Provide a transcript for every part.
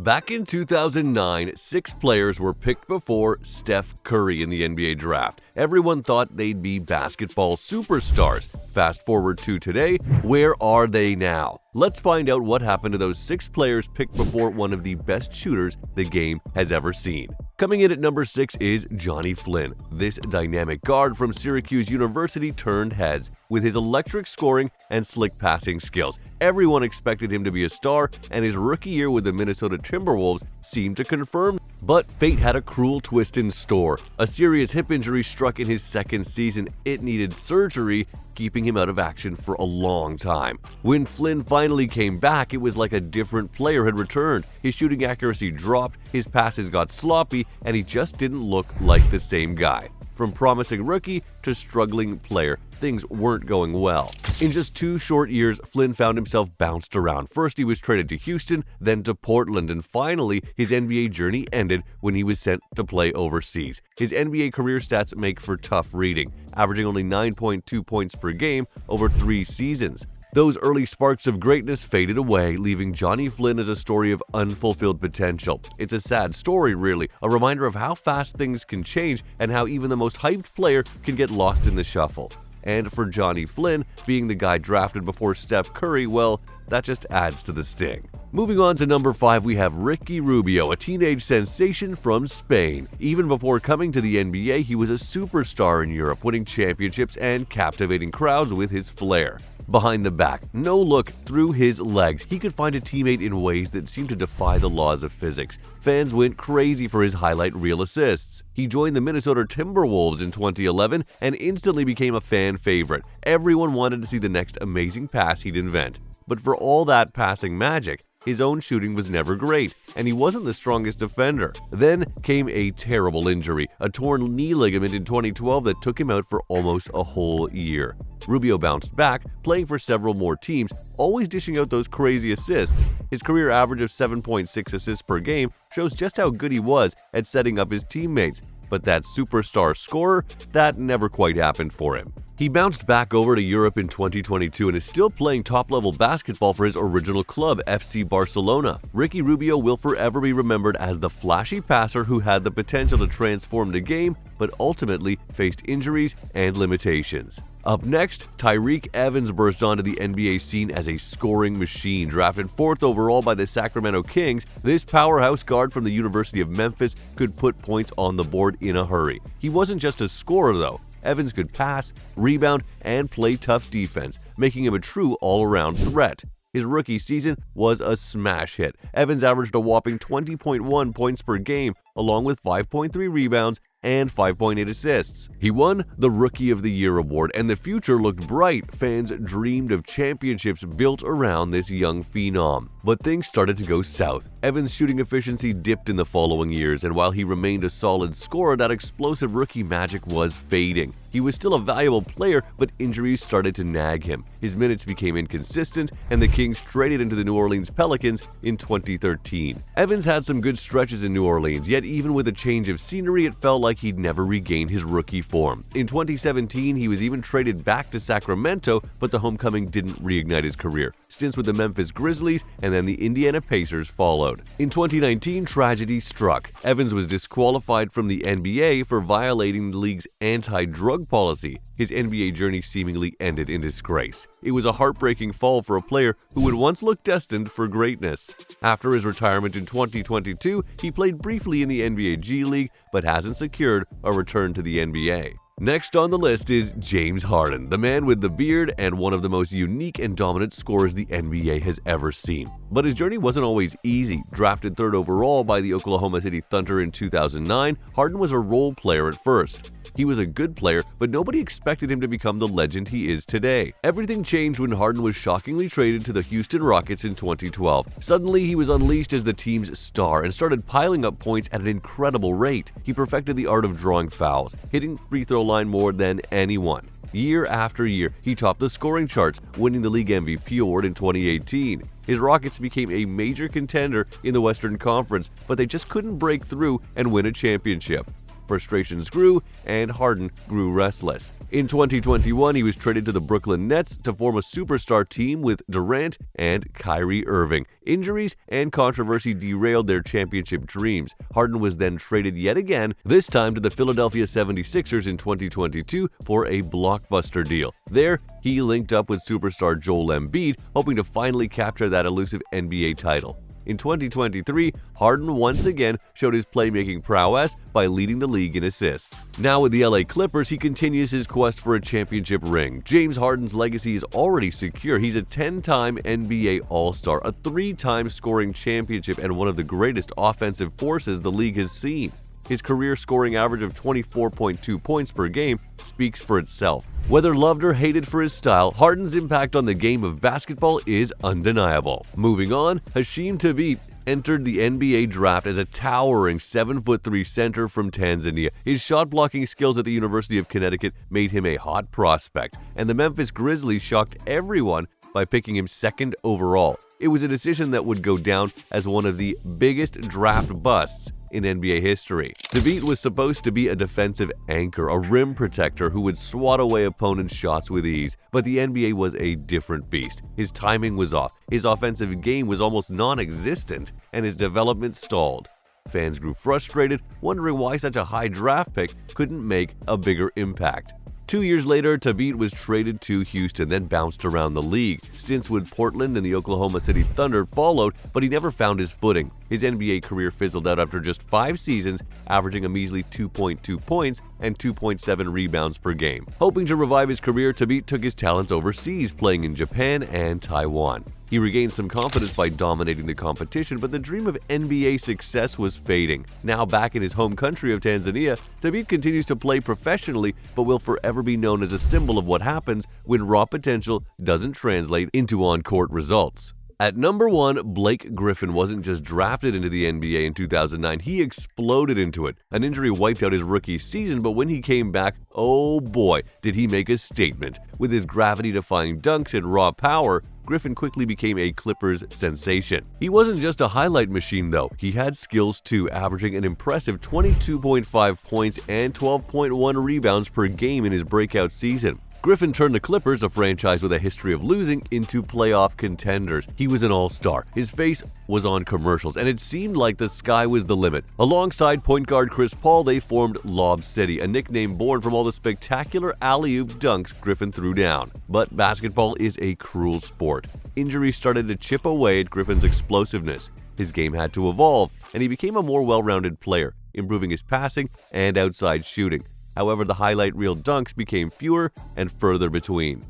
Back in 2009, 6 players were picked before Steph Curry in the NBA draft. Everyone thought they'd be basketball superstars. Fast forward to today, where are they now? Let's find out what happened to those 6 players picked before one of the best shooters the game has ever seen. Coming in at number 6 is Johnny Flynn. This dynamic guard from Syracuse University turned heads with his electric scoring and slick passing skills. Everyone expected him to be a star, and his rookie year with the Minnesota Timberwolves seemed to confirm. But fate had a cruel twist in store. A serious hip injury struck in his second season. It needed surgery, keeping him out of action for a long time. When Flynn finally came back, it was like a different player had returned. His shooting accuracy dropped, his passes got sloppy, and he just didn't look like the same guy. From promising rookie to struggling player, things weren't going well. In just 2 short years, Flynn found himself bounced around. First, he was traded to Houston, then to Portland, and finally, his NBA journey ended when he was sent to play overseas. His NBA career stats make for tough reading, averaging only 9.2 points per game over 3 seasons. Those early sparks of greatness faded away, leaving Johnny Flynn as a story of unfulfilled potential. It's a sad story, really, a reminder of how fast things can change and how even the most hyped player can get lost in the shuffle. And for Johnny Flynn, being the guy drafted before Steph Curry, well, that just adds to the sting. Moving on to number 5, we have Ricky Rubio, a teenage sensation from Spain. Even before coming to the NBA, he was a superstar in Europe, winning championships and captivating crowds with his flair. Behind the back, no look, through his legs, he could find a teammate in ways that seemed to defy the laws of physics. Fans went crazy for his highlight reel assists. He joined the Minnesota Timberwolves in 2011 and instantly became a fan favorite. Everyone wanted to see the next amazing pass he'd invent. But for all that passing magic, his own shooting was never great, and he wasn't the strongest defender. Then came a terrible injury, a torn knee ligament in 2012 that took him out for almost a whole year. Rubio bounced back, playing for several more teams, always dishing out those crazy assists. His career average of 7.6 assists per game shows just how good he was at setting up his teammates. But that superstar scorer, that never quite happened for him. He bounced back over to Europe in 2022 and is still playing top-level basketball for his original club, FC Barcelona. Ricky Rubio will forever be remembered as the flashy passer who had the potential to transform the game, but ultimately faced injuries and limitations. Up next, Tyreek Evans burst onto the NBA scene as a scoring machine. Drafted 4th overall by the Sacramento Kings, this powerhouse guard from the University of Memphis could put points on the board in a hurry. He wasn't just a scorer, though. Evans could pass, rebound, and play tough defense, making him a true all-around threat. His rookie season was a smash hit. Evans averaged a whopping 20.1 points per game, along with 5.3 rebounds and 5.8 assists. He won the Rookie of the Year award, and the future looked bright. Fans dreamed of championships built around this young phenom. But things started to go south. Evans' shooting efficiency dipped in the following years, and while he remained a solid scorer, that explosive rookie magic was fading. He was still a valuable player, but injuries started to nag him. His minutes became inconsistent, and the Kings traded into the New Orleans Pelicans in 2013. Evans had some good stretches in New Orleans, yet even with a change of scenery, it felt like he'd never regained his rookie form. In 2017, he was even traded back to Sacramento, but the homecoming didn't reignite his career. Stints with the Memphis Grizzlies and then the Indiana Pacers followed. In 2019, tragedy struck. Evans was disqualified from the NBA for violating the league's anti-drug policy. His NBA journey seemingly ended in disgrace. It was a heartbreaking fall for a player who would once look destined for greatness. After his retirement in 2022, he played briefly in the NBA G League, but hasn't secured a return to the NBA. Next on the list is James Harden, the man with the beard and one of the most unique and dominant scorers the NBA has ever seen. But his journey wasn't always easy. Drafted 3rd overall by the Oklahoma City Thunder in 2009, Harden was a role player at first. He was a good player, but nobody expected him to become the legend he is today. Everything changed when Harden was shockingly traded to the Houston Rockets in 2012. Suddenly, he was unleashed as the team's star and started piling up points at an incredible rate. He perfected the art of drawing fouls, hitting free throw line more than anyone. Year after year, he topped the scoring charts, winning the league MVP award in 2018. His Rockets became a major contender in the Western Conference, but they just couldn't break through and win a championship. Frustrations grew, and Harden grew restless. In 2021, he was traded to the Brooklyn Nets to form a superstar team with Durant and Kyrie Irving. Injuries and controversy derailed their championship dreams. Harden was then traded yet again, this time to the Philadelphia 76ers in 2022 for a blockbuster deal. There, he linked up with superstar Joel Embiid, hoping to finally capture that elusive NBA title. In 2023, Harden once again showed his playmaking prowess by leading the league in assists. Now with the LA Clippers, he continues his quest for a championship ring. James Harden's legacy is already secure. He's a 10-time NBA All-Star, a 3-time scoring championship, and one of the greatest offensive forces the league has seen. His career scoring average of 24.2 points per game speaks for itself. Whether loved or hated for his style, Harden's impact on the game of basketball is undeniable. Moving on, Hashim Tabit entered the NBA draft as a towering 7'3" center from Tanzania. His shot-blocking skills at the University of Connecticut made him a hot prospect, and the Memphis Grizzlies shocked everyone by picking him second overall. It was a decision that would go down as one of the biggest draft busts in NBA history. Tabit was supposed to be a defensive anchor, a rim protector who would swat away opponents' shots with ease, but the NBA was a different beast. His timing was off, his offensive game was almost non-existent, and his development stalled. Fans grew frustrated, wondering why such a high draft pick couldn't make a bigger impact. 2 years later, Tabit was traded to Houston, then bounced around the league. Stints with Portland and the Oklahoma City Thunder followed, but he never found his footing. His NBA career fizzled out after just 5 seasons, averaging a measly 2.2 points and 2.7 rebounds per game. Hoping to revive his career, Tabit took his talents overseas, playing in Japan and Taiwan. He regained some confidence by dominating the competition, but the dream of NBA success was fading. Now back in his home country of Tanzania, Tabit continues to play professionally, but will forever be known as a symbol of what happens when raw potential doesn't translate into on-court results. At number 1, Blake Griffin wasn't just drafted into the NBA in 2009, he exploded into it. An injury wiped out his rookie season, but when he came back, oh boy, did he make a statement. With his gravity-defying dunks and raw power, Griffin quickly became a Clippers sensation. He wasn't just a highlight machine though, he had skills too, averaging an impressive 22.5 points and 12.1 rebounds per game in his breakout season. Griffin turned the Clippers, a franchise with a history of losing, into playoff contenders. He was an all-star. His face was on commercials, and it seemed like the sky was the limit. Alongside point guard Chris Paul, they formed Lob City, a nickname born from all the spectacular alley-oop dunks Griffin threw down. But basketball is a cruel sport. Injuries started to chip away at Griffin's explosiveness. His game had to evolve, and he became a more well-rounded player, improving his passing and outside shooting. However, the highlight reel dunks became fewer and further between.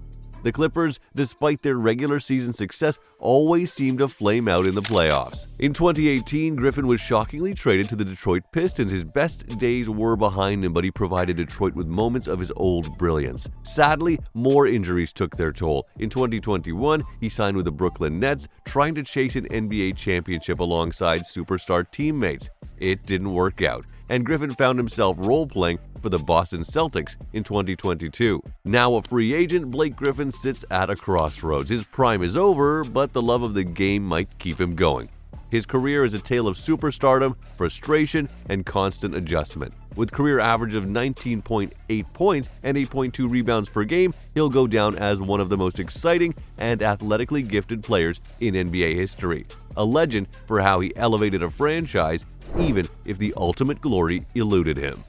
The Clippers, despite their regular season success, always seemed to flame out in the playoffs. In 2018, Griffin was shockingly traded to the Detroit Pistons. His best days were behind him, but he provided Detroit with moments of his old brilliance. Sadly, more injuries took their toll. In 2021, he signed with the Brooklyn Nets, trying to chase an NBA championship alongside superstar teammates. It didn't work out, and Griffin found himself role-playing for the Boston Celtics in 2022. Now a free agent, Blake Griffin sits at a crossroads. His prime is over, but the love of the game might keep him going. His career is a tale of superstardom, frustration, and constant adjustment. With career average of 19.8 points and 8.2 rebounds per game, he'll go down as one of the most exciting and athletically gifted players in NBA history. A legend for how he elevated a franchise, even if the ultimate glory eluded him.